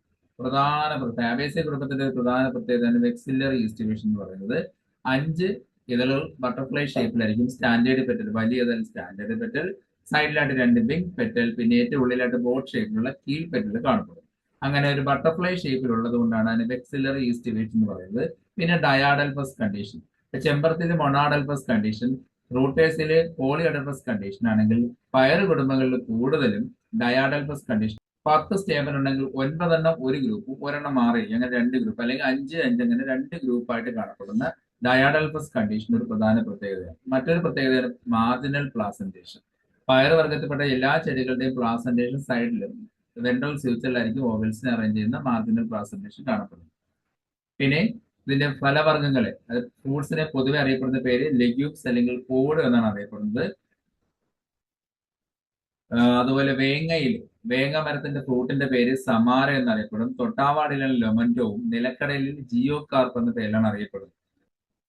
S1: ഫാബേസി കുടുംബത്തിന്റെ ഒരു പ്രധാന പ്രത്യേകതയാണ് വെക്സിലർ ഈസ്റ്റിവേഷൻ എന്ന് പറയുന്നത്. 5 ഇതളുകൾ ബട്ടർഫ്ലൈ ഷേപ്പിലായിരിക്കും. സ്റ്റാൻഡേർഡ് പെറ്റൽ, വലിയ ഇതൾ സ്റ്റാൻഡേർഡ് പെറ്റൽ, സൈഡിലായിട്ട് 2 ബിഗ് പെറ്റൽ, പിന്നെ ഏറ്റവും ഉള്ളിലായിട്ട് ബോട്ട് ഷേപ്പിലുള്ള കീൽ പെറ്റൽ കാണപ്പെടും. അങ്ങനെ ഒരു ബട്ടർഫ്ലൈ ഷേപ്പിലുള്ളത് കൊണ്ടാണ് അതിന് വെക്സിലർ ഈസ്റ്റിവേഷൻ എന്ന് പറയുന്നത്. പിന്നെ ഡയാഡൽഫസ് condition, ചെമ്പരത്തിൽ മൊണാഡൽഫസ് condition, റൂട്ടേഴ്സിൽ poly adelphous condition ആണെങ്കിൽ പയർ കുടുംബങ്ങളിൽ കൂടുതലും ഡയാഡൽഫസ് കണ്ടീഷൻ. 10 സ്റ്റേബൽ ഉണ്ടെങ്കിൽ 9 എണ്ണം ഒരു ഗ്രൂപ്പും ഒരെണ്ണം മാറി അങ്ങനെ 2 ഗ്രൂപ്പ്, അല്ലെങ്കിൽ 5 അങ്ങനെ 2 ഗ്രൂപ്പായിട്ട് കാണപ്പെടുന്ന ഡയാഡൽഫസ് കണ്ടീഷൻ ഒരു പ്രധാന പ്രത്യേകതയാണ്. മറ്റൊരു പ്രത്യേകതയാണ് മാർജിനൽ പ്ലാസന്റേഷൻ. പയറുവർഗത്തിൽപ്പെട്ട എല്ലാ ചെടികളുടെയും പ്ലാസന്റേഷൻ സൈഡിലും വെൻട്രൽ സ്യൂച്ചറിലായിരിക്കും ഓവൽസിനെ അറേഞ്ച് ചെയ്യുന്ന മാർജിനൽ പ്ലാസന്റേഷൻ കാണപ്പെടുന്നത്. പിന്നെ ഇതിന്റെ ഫലവർഗ്ഗങ്ങളെ, അത് ഫ്രൂട്ട്സിനെ പൊതുവെ അറിയപ്പെടുന്ന പേര് ലെഗ്യൂംസ് അല്ലെങ്കിൽ പോഡ് എന്നാണ് അറിയപ്പെടുന്നത്. അതുപോലെ വേങ്ങ മരത്തിന്റെ ഫ്രൂട്ടിന്റെ പേര് സമാര എന്നറിയപ്പെടും. തൊട്ടാവാടിലാണ് ലൊമൻറ്റോവും, നിലക്കടലിൽ ജിയോ കാർപ്പ് എന്ന പേരിലാണ് അറിയപ്പെടുന്നത്.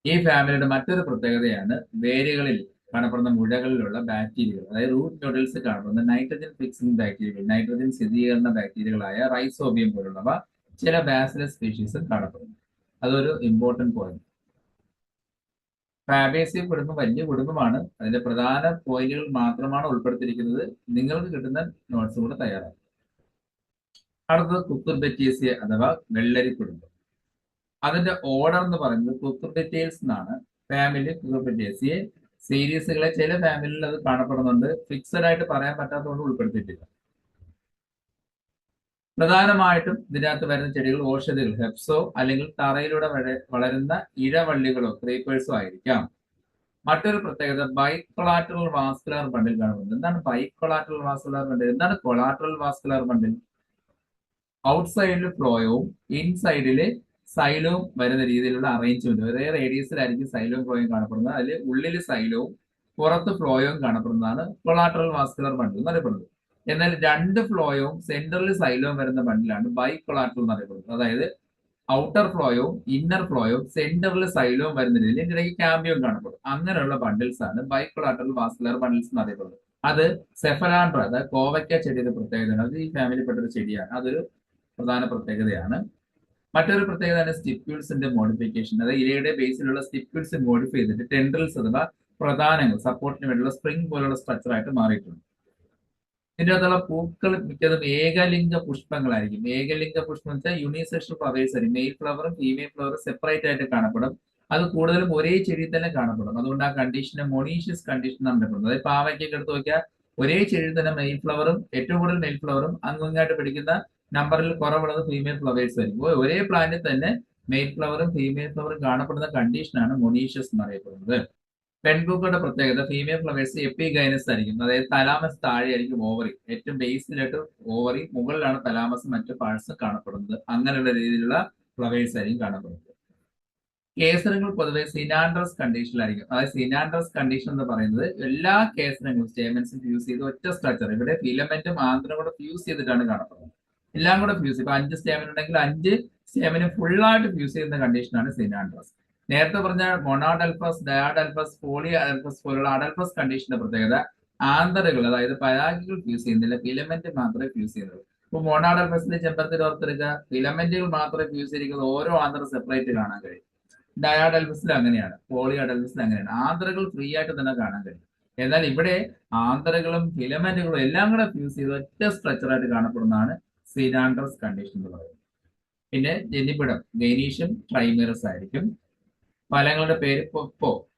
S1: ഈ ഫാമിലിയുടെ മറ്റൊരു പ്രത്യേകതയാണ് വേരുകളിൽ കാണപ്പെടുന്ന മുഴകളിലുള്ള ബാക്ടീരിയകൾ, അതായത് റൂട്ട് നോഡിൽസ് കാണപ്പെടുന്ന നൈട്രജൻ ഫിക്സിംഗ് ബാക്ടീരിയകൾ, നൈട്രജൻ സ്ഥിരീകരണ ബാക്ടീരിയകളായ റൈസോബിയം പോലുള്ളവ ചില ബാസിലസ് സ്പീഷീസും കാണപ്പെടുന്നു. അതൊരു ഇമ്പോർട്ടന്റ് പോയിന്റ്. ഫാബേസിയം കുടുംബം വലിയ കുടുംബമാണ്. അതിന്റെ പ്രധാന പോയിന്റുകൾ മാത്രമാണ് ഉൾപ്പെടുത്തിയിരിക്കുന്നത്. നിങ്ങൾക്ക് കിട്ടുന്ന നോട്ട്സ് കൂടെ തയ്യാറാണ്. അടുത്തത് കുക്കുർബിറ്റേസിയ അഥവാ വെള്ളരി കുടുംബം. അതിന്റെ ഓർഡർ എന്ന് പറയുന്നത് കുക്കുർബിറ്റേൽസ് എന്നാണ്. ഫാമിലി കുക്കുർബിറ്റേസിയെ സീരീസുകളെ ചില ഫാമിലിയിൽ അത് കാണപ്പെടുന്നുണ്ട്. ഫിക്സഡ് ആയിട്ട് പറയാൻ പറ്റാത്തതുകൊണ്ട് ഉൾപ്പെടുത്തിയിട്ടില്ല. പ്രധാനമായിട്ടും ഇതിനകത്ത് വരുന്ന ചെടികൾ ഔഷധികൾ, ഹെപ്സോ അല്ലെങ്കിൽ തറയിലൂടെ വളരുന്ന ഇഴവള്ളികളോ ക്രീപ്പേഴ്സോ ആയിരിക്കാം. മറ്റൊരു പ്രത്യേകത ബൈക്കൊളാറ്ററൽ വാസ്കുലർ ബണ്ടിൽ കാണുന്നത്. എന്താണ് ബൈക്കൊളാറ്ററൽ വാസ്കുലർ ബണ്ടിൽ? എന്താണ് കൊളാറ്ററൽ വാസ്കുലർ ബണ്ടിൽ? ഔട്ട്സൈഡിൽ ഫ്ലോയവും ഇൻസൈഡില് സൈലവും വരുന്ന രീതിയിലുള്ള അറേഞ്ച്മെന്റ്. ഒരേ റേഡിയസിലായിരിക്കും സൈലവും ഫ്ലോയും കാണപ്പെടുന്നത്. അതിൽ ഉള്ളിൽ സൈലവും പുറത്ത് ഫ്ലോയും കാണപ്പെടുന്നതാണ് കൊളാറ്ററൽ വാസ്കുലർ ബണ്ടിൽ എന്നറിയപ്പെടുന്നത്. എന്നാൽ രണ്ട് ഫ്ലോയും സെന്ററിൽ സൈലവും വരുന്ന ബണ്ടിലാണ് ബൈക്കൊളാറ്ററൽ എന്നറിയപ്പെടുന്നത്. അതായത് ഔട്ടർ ഫ്ലോയും ഇന്നർ ഫ്ലോയും സെന്ററിൽ സൈലവും വരുന്ന രീതിയിൽ ഇതിലേക്ക് ക്യാമ്പിയും കാണപ്പെടും. അങ്ങനെയുള്ള ബണ്ടിൽസ് ആണ് ബൈക്കൊളാറ്ററൽ വാസ്കുലർ ബണ്ടിൽസ് എന്നറിയപ്പെടുന്നത്. അത് സെഫലാൻഡ്ര, അതായത് കോവയ്ക്ക ചെടിയുടെ പ്രത്യേകതയാണ്. അത് ഈ ഫാമിലിപ്പെട്ട ഒരു ചെടിയാണ്. അതൊരു പ്രധാന പ്രത്യേകതയാണ്. മറ്റൊരു പ്രത്യേകതയാണ് സ്റ്റിപ്യൂൾസിന്റെ മോഡിഫിക്കേഷൻ. അതായത് ഇലയുടെ ബേസിലുള്ള സ്റ്റിപ്യൂൾസ് മോഡിഫൈ ചെയ്തിട്ട് ടെൻഡ്രിൽസ് അഥവാ പ്രധാനങ്ങൾ സപ്പോർട്ടിന് വേണ്ടിയുള്ള സ്പ്രിംഗ് പോലുള്ള സ്ട്രക്ചർ ആയിട്ട് മാറിയിട്ടുണ്ട്. ഇതിന്റെ അകത്തുള്ള പൂക്കൾ മിക്കതും ഏകലിംഗ പുഷ്പങ്ങളായിരിക്കും. ഏകലിംഗ പുഷ്പം വെച്ചാൽ യൂണിസെക്ഷൽ ഫ്ലവേഴ്സ് ആയിരിക്കും. മെയിൽ ഫ്ലവറും ഫീമെയിൽ ഫ്ലവറും സെപ്പറേറ്റ് ആയിട്ട് കാണപ്പെടും. അത് കൂടുതലും ഒരേ ചെടിയിൽ തന്നെ കാണപ്പെടും. അതുകൊണ്ട് ആ കണ്ടീഷനെ മൊണീഷ്യസ് കണ്ടീഷൻ എന്നാണ് പറയുന്നത്. അതായത് പാവയ്ക്കൊക്കെ എടുത്ത് നോക്കിയാൽ ഒരേ ചെടിയിൽ തന്നെ മെയിൽ ഫ്ലവറും ഏറ്റവും കൂടുതൽ മെയിൽ ഫ്ലവറും അങ്ങായിട്ട് പിടിക്കുന്ന നമ്പറിൽ കുറവുള്ളത് ഫീമെയിൽ ഫ്ലവേഴ്സ് ആയിരിക്കും. ഒരേ പ്ലാന്റിൽ തന്നെ മെയിൽ ഫ്ലവറും ഫീമെയിൽ ഫ്ലവറും കാണപ്പെടുന്ന കണ്ടീഷനാണ് മൊണീഷ്യസ് എന്നറിയപ്പെടുന്നത്. പെൺപൂക്കളുടെ പ്രത്യേകത ഫീമെയിൽ ഫ്ലവേഴ്സ് എപ്പിഗൈനസ് ആയിരിക്കും. അതായത് തലാമസ് താഴെയായിരിക്കും ഓവറി. ഏറ്റവും ബേസിലായിട്ട് ഓവറി, മുകളിലാണ് തലാമസ് മറ്റു പാർട്സ് കാണപ്പെടുന്നത്. അങ്ങനെയുള്ള രീതിയിലുള്ള ഫ്ലവേഴ്സ് ആയിരിക്കും കാണപ്പെടുന്നത്. കേസരങ്ങൾ പൊതുവെ സിനാൻഡ്രസ് കണ്ടീഷനിലായിരിക്കും. അതായത് സിനാൻഡ്രസ് കണ്ടീഷൻ എന്ന് പറയുന്നത് എല്ലാ കേസരങ്ങളും സ്റ്റേമൻസും ഫ്യൂസ് ചെയ്ത് ഒറ്റ സ്ട്രക്ചർ, ഇവിടെ ഫിലമെന്റും ആന്തരം കൂടെ ഫ്യൂസ് ചെയ്തിട്ടാണ് കാണപ്പെടുന്നത്. എല്ലാം കൂടെ ഫ്യൂസ്. ഇപ്പൊ 5 സ്റ്റേമൻ ഉണ്ടെങ്കിൽ 5 സ്റ്റേമന് ഫുള്ളായിട്ട് ഫ്യൂസ് ചെയ്യുന്ന കണ്ടീഷനാണ് സിനാൻഡ്രസ്. നേരത്തെ പറഞ്ഞ മൊണാഡൽഫസ്, ഡയാഡൽഫസ്, പോളി അഡൽഫസ് പോലുള്ള അഡൽഫസ് കണ്ടീഷന്റെ പ്രത്യേകത ആന്തറുകൾ, അതായത് പരാഗികൾ ഫ്യൂസ് ചെയ്യുന്നില്ല, ഫിലമെന്റ് മാത്രമേ ഫ്യൂസ് ചെയ്യുന്നുള്ളൂ. ഇപ്പൊ മൊണാഡൽഫസിന്റെ ചെമ്പരത്തിൽ ഓർത്തെടുക്കുക, ഫിലമെന്റുകൾ മാത്രമേ ഫ്യൂസ് ചെയ്തിരിക്കുന്നത്, ഓരോ ആന്തർ സെപ്പറേറ്റ് കാണാൻ കഴിയും. ഡയാഡൽഫസിൽ അങ്ങനെയാണ്, പോളി അഡൽഫസിൽ അങ്ങനെയാണ്. ആന്തറുകൾ ഫ്രീ ആയിട്ട് തന്നെ കാണാൻ കഴിയും. എന്നാൽ ഇവിടെ ആന്തറുകളും ഫിലമെന്റുകളും എല്ലാം കൂടെ ഫ്യൂസ് ചെയ്ത് ഒറ്റ സ്ട്രക്ചറായിട്ട് കാണപ്പെടുന്നതാണ് സിനാൻഡ്രസ് കണ്ടീഷൻ എന്ന് പറയുന്നത്. പിന്നെ ജനിപ്പിടം ഗൈനീഷ്യം ട്രൈമേറസ് ആയിരിക്കും. ഫലങ്ങളുടെ പേര്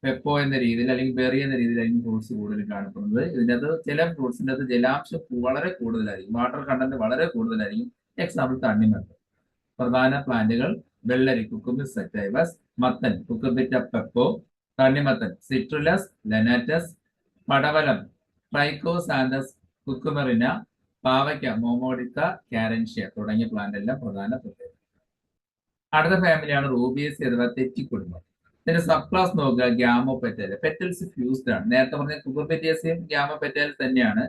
S1: പെപ്പോ എന്ന രീതിയിൽ അല്ലെങ്കിൽ ബെറി എന്ന രീതിയിലായിരിക്കും ഫ്രൂട്ട്സ് കൂടുതൽ കാണപ്പെടുന്നത്. ഇതിൻ്റെ അകത്ത് ചില ഫ്രൂട്ട്സിൻ്റെ അകത്ത് ജലാംശം വളരെ കൂടുതലായിരിക്കും, വാട്ടർ കണ്ടന്റ് വളരെ കൂടുതലായിരിക്കും. എക്സാമ്പിൾ തണ്ണിമത്തൻ. പ്രധാന പ്ലാന്റുകൾ വെള്ളരി കുക്കുംബിസ് സറ്റൈവസ്, മത്തൻ കുക്കുംബിറ്റ പെപ്പോ, തണ്ണിമത്തൻ സിട്രുലസ് ലെനാറ്റസ്, പടവലം ട്രൈക്കോസാന്തസ് കുക്കുമറിന, പാവയ്ക്ക മോമോഡിക്ക കാരൻഷ്യ തുടങ്ങിയ പ്ലാന്റ് എല്ലാം പ്രധാന പ്രത്യേകത. അടുത്ത ഫാമിലിയാണ് റൂബിയസി അഥവാ തെറ്റിക്കുടുംബം. ഇതിന്റെ സബ് ക്ലാസ് നോക്കുക, ഗ്യാമോപെറ്റൽ. പെറ്റൽസ് ഫ്യൂസ്ഡ് ആണ്. നേരത്തെ പറഞ്ഞ കുക്കുർബിറ്റേസിയം ഗ്യാമോപെറ്റൽ തന്നെയാണ്.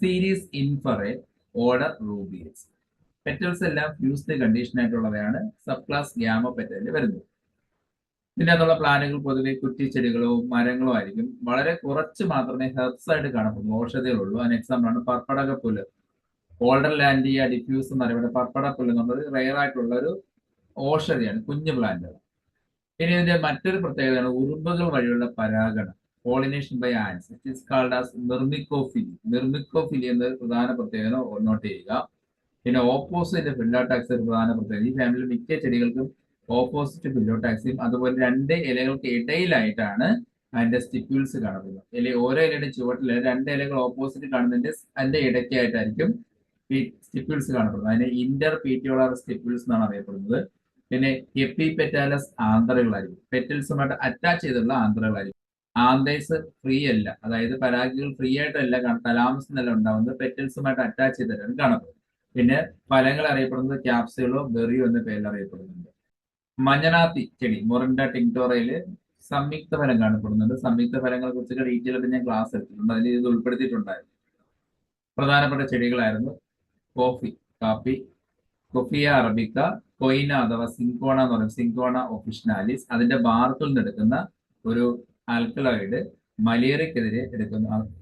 S1: Series inferae, order rubiales. Petals എല്ലാം ഫ്യൂസ്ഡ് കണ്ടീഷൻ ആയിട്ടുള്ളവയാണ് സബ് ക്ലാസ് ഗ്യാമോപെറ്റലിൽ വരുന്നത്. ഇതിൻ്റെ അകത്തുള്ള പ്ലാന്റുകൾ പൊതുവെ കുറ്റിച്ചെടികളോ മരങ്ങളോ ആയിരിക്കും. വളരെ കുറച്ച് മാത്രമേ ഹെർബ്സ് ആയിട്ട് കാണപ്പെടുന്നു, ഔഷധികളുള്ളൂ. അതിന് എക്സാമ്പിൾ ആണ് പർപ്പടകപ്പുല്ല്, ഓൾഡർ ലാൻഡിയ ഡിഫ്യൂസ് എന്ന് പറയുന്നത്. പർപ്പടപ്പുല്ല് എന്നുള്ളത് റെയർ ആയിട്ടുള്ള ഒരു ഔഷധിയാണ്, കുഞ്ഞു പ്ലാന്റുകൾ. ഇനി ഇതിന്റെ മറ്റൊരു പ്രത്യേകതയാണ് ഉറുമ്പുകൾ വഴിയുള്ള പരാഗണം, pollination by ants. It is called as myrmecophily. Myrmecophily എന്നൊരു പ്രധാന പ്രത്യേകത നോട്ട് ചെയ്യുക. പിന്നെ ഓപ്പോസിറ്റ് ഫില്ലോടാക്സ് ഒരു പ്രധാന പ്രത്യേകത. ഈ ഫാമിലി മിക്ക ചെടികൾക്കും ഓപ്പോസിറ്റ് ഫില്ലോടാക്സിയും അതുപോലെ 2 ഇലകൾക്ക് ഇടയിലായിട്ടാണ് അതിന്റെ സ്റ്റിപ്യൂൾസ് കാണപ്പെടുന്നത്. ഓരോ ഇലയുടെ ചുവട്ടിൽ 2 ഇലകൾ ഓപ്പോസിറ്റ് കാണുന്നതിന്റെ അതിന്റെ ഇടയ്ക്കായിട്ടായിരിക്കും സ്റ്റിപ്യൂൾസ് കാണപ്പെടുന്നത്. അതിനെ ഇന്റർ പീറ്റിയോളർ സ്റ്റിപ്യൂൾസ് എന്നാണ് അറിയപ്പെടുന്നത്. പിന്നെ എപ്പിപെറ്റാലസ് ആന്തറുകളായിരിക്കും, പെറ്റൽസുമായിട്ട് അറ്റാച്ച് ചെയ്തുള്ള ആന്തറുകളായിരിക്കും. ആന്തേഴ്സ് ഫ്രീ അല്ല, അതായത് പരാഗികൾ ഫ്രീ ആയിട്ടല്ല തലാമസിനല്ല ഉണ്ടാവുന്നത്, പെറ്റൽസുമായിട്ട് അറ്റാച്ച് ചെയ്തിട്ടാണ് കാണപ്പെടുന്നത്. പിന്നെ ഫലങ്ങൾ അറിയപ്പെടുന്നത് ക്യാപ്സ്യൂളോ ബെറിയോ എന്ന പേരിൽ അറിയപ്പെടുന്നുണ്ട്. മഞ്ഞനാത്തി ചെടി മൊറിൻഡ ടിങ്ടോറയില് സംയുക്ത ഫലം കാണപ്പെടുന്നുണ്ട്. സംയുക്ത ഫലങ്ങളെ കുറിച്ചൊക്കെ ഡീറ്റെയിൽ ആയിട്ട് ഞാൻ ക്ലാസ് എടുത്തിട്ടുണ്ട്, അതിൽ ഇത് ഉൾപ്പെടുത്തിയിട്ടുണ്ടായിരുന്നു. പ്രധാനപ്പെട്ട ചെടികളായിരുന്നു കാപ്പി, കൊഫിയ അറബിക്ക, കൊയിന അഥവാ സിങ്കോണ എന്ന് പറയും, സിങ്കോണ ഒഫിഷ്നാലിസ്. അതിന്റെ ബാർക്കിൽ നിന്ന് എടുക്കുന്ന ഒരു ആൽക്കലോയിഡ് മലേറിയക്കെതിരെ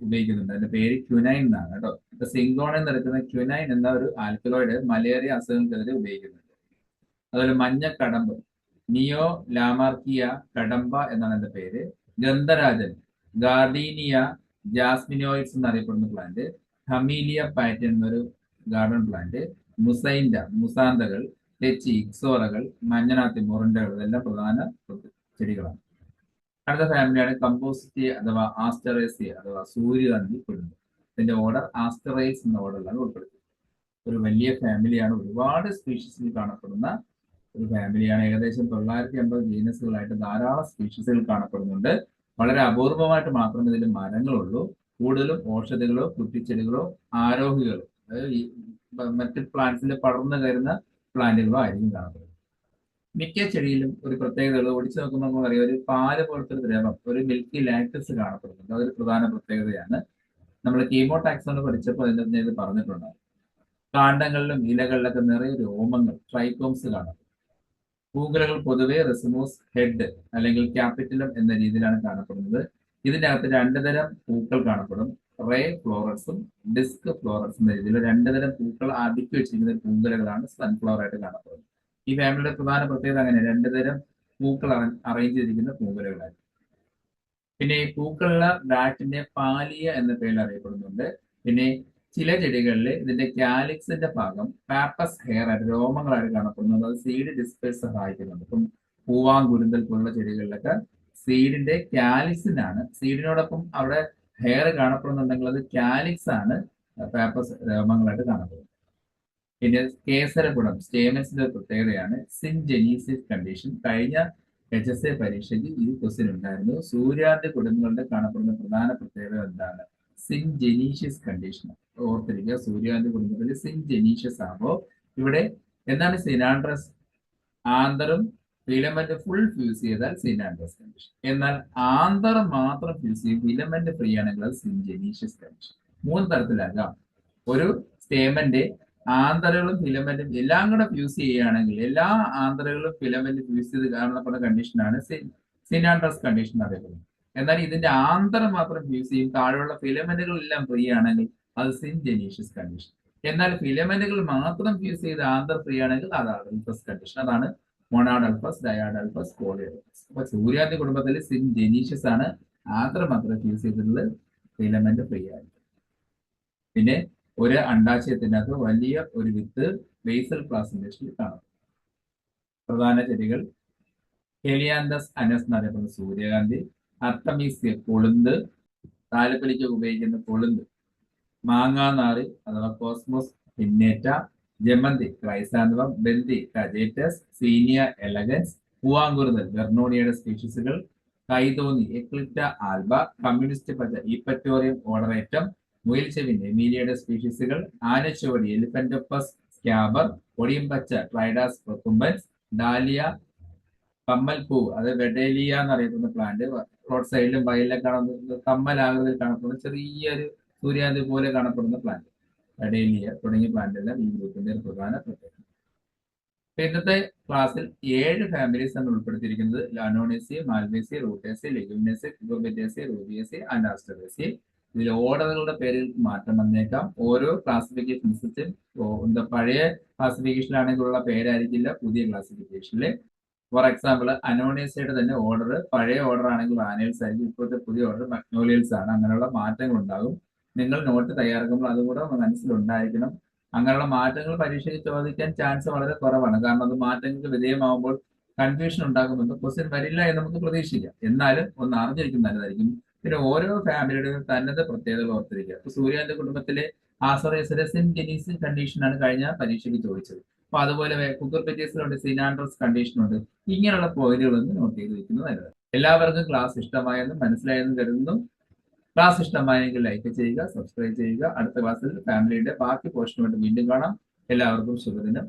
S1: ഉപയോഗിക്കുന്നുണ്ട്. അതിന്റെ പേര് ക്യുനൈൻ എന്നാണ് കേട്ടോ. ഇപ്പൊ സിങ്കോണയിൽ നിന്ന് എടുക്കുന്ന ക്യുനൈൻ എന്ന ഒരു ആൽക്കലോയിഡ് മലേറിയ അസുഖങ്ങൾക്കെതിരെ ഉപയോഗിക്കുന്നുണ്ട്. അതുപോലെ മഞ്ഞ കടമ്പ്, നിയോ ലാമാർക്കിയ കടമ്പ എന്നാണ് എന്റെ പേര്. ഗന്ധരാജൻ, ഗാർഡീനിയ ജാസ്മിനോയിഡ്സ് എന്നറിയപ്പെടുന്ന പ്ലാന്റ്, ഹമീലിയ പാറ്റൻ എന്നൊരു ഗാർഡൻ പ്ലാന്റ്, മുസാന്തകൾ, തെച്ചി, ഇക്സോറകൾ, മഞ്ഞനാത്തി, മൊറിൻഡകൾ ഇതെല്ലാം പ്രധാന ചെടികളാണ്. അടുത്ത ഫാമിലിയാണ് കമ്പോസിറ്റി അഥവാ ആസ്റ്ററേസി അഥവാ സൂര്യകാന്തി കുടുംബം. ഇതിന്റെ ഓർഡർ ആസ്റ്ററേസ് എന്ന ഓർഡറിലാണ് ഉൾപ്പെടുത്തിയത്. ഒരു വലിയ ഫാമിലിയാണ്, ഒരുപാട് സ്പീഷീസിൽ കാണപ്പെടുന്ന ഒരു ഫാമിലിയാണ്. ഏകദേശം 950 ജീനസുകളായിട്ട് ധാരാളം സ്പീഷീസുകൾ കാണപ്പെടുന്നുണ്ട്. വളരെ അപൂർവമായിട്ട് മാത്രമേ ഇതിൽ മരങ്ങളുള്ളൂ. കൂടുതലും ഔഷധികളോ കുറ്റിച്ചെടികളോ ആരോഹികളോ അതായത് മറ്റ് പ്ലാന്റ്സിൽ പടർന്നു കയറുന്ന പ്ലാന്റുകളോ ആയിരിക്കും കാണപ്പെടുന്നത്. മിക്ക ചെടിയിലും ഒരു പ്രത്യേകത ഒടിച്ചു നോക്കുമ്പോൾ നമുക്കറിയാം, ഒരു പാല് പോലത്തെ ഒരു ദ്രവം, ഒരു മിൽക്കി ലാക്ടസ് കാണപ്പെടുന്നുണ്ട്. അതൊരു പ്രധാന പ്രത്യേകതയാണ്. നമ്മൾ കീമോടാക്സോൺ പഠിച്ചപ്പോൾ അതിൻ്റെ ഇത് പറഞ്ഞിട്ടുണ്ട്. കാണ്ഡങ്ങളിലും ഇലകളിലൊക്കെ നിറയെ രോമങ്ങൾ, ട്രൈക്കോംസ് കാണും. പൂങ്കുലകൾ പൊതുവെ റെസിമോസ് ഹെഡ് അല്ലെങ്കിൽ ക്യാപിറ്റലം എന്ന രീതിയിലാണ് കാണപ്പെടുന്നത്. ഇതിന്റെ അകത്ത് 2 തരം പൂക്കൾ കാണപ്പെടും. റേ ഫ്ലോറൽസും ഡിസ്ക് ഫ്ലോറൽസും എന്ന രീതിയിൽ 2 തരം പൂക്കൾ അടുക്കി വെച്ചിരിക്കുന്ന പൂങ്കുലകളാണ് സൺഫ്ലവർ ആയിട്ട് കാണപ്പെടുന്നത്. ഈ ഫാമിലിയുടെ പ്രധാന പ്രത്യേകത അങ്ങനെ 2 തരം പൂക്കൾ അറേഞ്ച് ചെയ്തിരിക്കുന്ന പൂങ്കുലകളാണ്. പിന്നെ ഈ പൂക്കളുള്ള ബ്രാറ്റിന്റെ പാലിയ എന്ന പേരിൽ അറിയപ്പെടുന്നുണ്ട്. പിന്നെ ചില ചെടികളിൽ ഇതിന്റെ കാലിക്സിന്റെ ഭാഗം പാപ്പസ് ഹെയർ ആയിട്ട് രോമങ്ങളായിട്ട് കാണപ്പെടുന്നത്. അത് സീഡ് ഡിസ്പേഴ്സ് സഹായിക്കുന്നുണ്ട്. ഇപ്പം പൂവാങ്കുരുന്തൽ പോലുള്ള ചെടികളിലൊക്കെ സീഡിന്റെ കാലിക്സിനാണ്, സീഡിനോടൊപ്പം അവിടെ ഹെയർ കാണപ്പെടുന്നുണ്ടെങ്കിൽ അത് കാലിക്സ് ആണ് പാപ്പസ് രോമങ്ങളായിട്ട് കാണപ്പെടുന്നത്. പിന്നെ കേസരകുടം സ്റ്റേമൻസിന്റെ പ്രത്യേകതയാണ് സിൻജെനീസിസ് കണ്ടീഷൻ. കഴിഞ്ഞ HSA പരീക്ഷയ്ക്ക് ഈ ക്വസ്റ്റ്യൻ ഉണ്ടായിരുന്നു. സൂര്യാന്തി കുടുംബങ്ങളുടെ കാണപ്പെടുന്ന പ്രധാന പ്രത്യേകത എന്താണ്? സിൻജെനീഷ്യസ് കണ്ടീഷൻ. ഓർത്തിരിക്കുക, സൂര്യാന്തി കുടുംബത്തിൽ സിൻജെനീഷ്യസ് ആകുമ്പോൾ ഇവിടെ എന്താണ് സിനാൻഡ്രസ്? ആന്തറും ഫിലമെന്റ് ഫുൾ ഫ്യൂസ് ചെയ്താൽ സിനാൻഡ്രസ് കണ്ടീഷൻ. എന്നാൽ ആന്തർ മാത്രം ഫ്യൂസ് ചെയ്ത് ഫിലമെന്റ് ഫ്രീ ആണെങ്കിൽ അത് സിൻജെനീഷ്യസ് കണ്ടീഷൻ. 3 തരത്തിലാകാം. ഒരു സ്റ്റേമന്റെ ആന്തറുകളും ഫിലമെന്റും എല്ലാം കൂടെ ഫ്യൂസ് ചെയ്യുകയാണെങ്കിൽ, എല്ലാ ആന്തറുകളും ഫിലമെന്റ് ഫ്യൂസ് ചെയ്ത് കാണപ്പെടുന്ന കണ്ടീഷനാണ് സിനാൻഡ്രസ് കണ്ടീഷൻ അറിയപ്പെടുന്നത്. എന്നാൽ ഇതിന്റെ ആന്തർ മാത്രം ഫ്യൂസ് ചെയ്യും, താഴെയുള്ള ഫിലമെന്റുകൾ എല്ലാം ഫ്രീ ആണെങ്കിൽ അത് സിൻജെനീഷ്യസ് കണ്ടീഷൻ. എന്നാൽ ഫിലമെന്റുകൾ മാത്രം ഫ്യൂസ് ചെയ്ത് ആന്തർ ഫ്രീ ആണെങ്കിൽ അത് അഡൽഫസ് കണ്ടീഷൻ. അതാണ് മൊണാഡൽഫസ്, ഡയാഡൽഫസ്, പോളിയഡൽഫസ്. അപ്പൊ സൂര്യാന്തി കുടുംബത്തിൽ സിൻജെനീഷ്യസ് ആണ്, ആന്തർ മാത്രം ഫ്യൂസ് ചെയ്തിട്ടുള്ളത് ഫിലമെന്റ് ഫ്രീ ആയിരിക്കും. പിന്നെ ഒരു അണ്ടാശയത്തിനകത്ത് വലിയ ഒരു വിത്ത് ബേസൽ പ്ലാസന്റേഷനിൽ കാണും. പ്രധാന ചെടികൾ ഹെലിയാന്തസ് അനസ് എന്നറിയപ്പെടുന്ന സൂര്യകാന്തി, അർത്തമീസിയ കൊളുന്ത്, താലപ്പൊലിക്ക് ഉപയോഗിക്കുന്ന കൊളുന്ത്, മാങ്ങാനാറി അഥവാ കോസ്മോസ് പിന്നേറ്റ, ജമന്തി ക്രൈസാന്തവം, ബന്തി കജേറ്റസ്, സീനിയ എലഗൻസ്, പൂവാങ്കുരുതൽ വെർണോണിയയുടെ സ്പീഷീസുകൾ, കൈതോന്നി എക്ലിപ്റ്റ ആൽബ, കമ്മ്യൂണിസ്റ്റ് പച്ച ഈപ്പറ്റോറിയം ഓഡറേറ്റം, മുയൽച്ചെവിൻ എമീലിയയുടെ സ്പീഷീസുകൾ, ആനച്ചുവടി എലിഫന്റോപ്പസ് സ്കാബർ, ഒടിയമ്പച്ച ട്രൈഡാസ് പ്രൊക്കുംബൻസ്, ഡാലിയ കമ്മൽപ്പൂ അത് വെഡേലിയ എന്നറിയപ്പെടുന്ന പ്ലാന്റ്, റോഡ് സൈഡിലും വയലിലും കാണുന്ന കമ്മലാകൃതിയിൽ കാണപ്പെടുന്ന ചെറിയൊരു സൂര്യാന്തി പോലെ കാണപ്പെടുന്ന പ്ലാന്റ് വെഡേലിയ തുടങ്ങിയ പ്ലാന്റെല്ലാം ഈ ഗ്രൂപ്പിന്റെ ഒരു പ്രധാന പ്രത്യേകത. ഇന്നത്തെ ക്ലാസ്സിൽ 7 ഫാമിലീസ് ആണ് ഉൾപ്പെടുത്തിയിരിക്കുന്നത്. ലാനോണേസി, മാൽവേസി, റൂട്ടേസി, ലെഗുമിനേസി, കുകുർബിറ്റേസി, റൂബിയേസി ആൻഡ് ആസ്റ്ററേസി. ഇതിൽ ഓർഡറുകളുടെ പേരുകൾക്ക് മാറ്റം വന്നേക്കാം. ഓരോ ക്ലാസിഫിക്കേഷൻ അനുസരിച്ച് പഴയ ക്ലാസിഫിക്കേഷനിലാണെങ്കിലുള്ള പേരായിരിക്കില്ല പുതിയ ക്ലാസിഫിക്കേഷനിൽ. ഫോർ എക്സാമ്പിൾ അനോണേസിയുടെ തന്നെ ഓർഡർ പഴയ ഓർഡർ ആണെങ്കിൽ ആനേൽസ് ആയിരിക്കും, ഇപ്പോഴത്തെ പുതിയ ഓർഡർ മഗ്നോലിയൽസ് ആണ്. അങ്ങനെയുള്ള മാറ്റങ്ങൾ ഉണ്ടാകും. നിങ്ങൾ നോട്ട് തയ്യാറാക്കുമ്പോൾ അതുകൂടെ മനസ്സിലുണ്ടായിരിക്കണം. അങ്ങനെയുള്ള മാറ്റങ്ങൾ പരീക്ഷയ്ക്ക് ചോദിക്കാൻ ചാൻസ് വളരെ കുറവാണ്. കാരണം അത് മാറ്റങ്ങൾക്ക് വിധേയമാകുമ്പോൾ കൺഫ്യൂഷൻ ഉണ്ടാകുന്നുണ്ട്. ക്വസ്റ്റ്യൻ വരില്ല എന്ന് നമുക്ക് പ്രതീക്ഷിക്കാം. എന്നാലും ഒന്ന് അറിഞ്ഞിരിക്കും നല്ലതായിരിക്കും. പിന്നെ ഓരോ ഫാമിലിയുടെയും തനത് പ്രത്യേകതകൾ ഓർത്തിരിക്കുക. ഇപ്പൊ സൂര്യാന്തി കുടുംബത്തിലെ ആസറേസിലെ സിൻജെനീസിസ് കണ്ടീഷനാണ് കഴിഞ്ഞ പരീക്ഷയ്ക്ക് ചോദിച്ചത്. അപ്പൊ അതുപോലെ കുക്കുർബിറ്റേസിലുണ്ട് സിനാൻഡ്രസ് കണ്ടീഷനുണ്ട്. ഇങ്ങനെയുള്ള പോയിന്റുകളൊന്നും നോട്ട് ചെയ്ത് വെക്കുന്നത് നല്ലതാണ്. എല്ലാവർക്കും ക്ലാസ് ഇഷ്ടമായെന്നും മനസ്സിലായെന്നും കരുതുന്നു. ക്ലാസ് ഇഷ്ടമായെങ്കിൽ ലൈക്ക് ചെയ്യുക, സബ്സ്ക്രൈബ് ചെയ്യുക. അടുത്ത ക്ലാസ്സിൽ ഫാമിലിയുടെ ബാക്കി പോർഷനുമായിട്ട് വീണ്ടും കാണാം. എല്ലാവർക്കും ശുഭദിനം.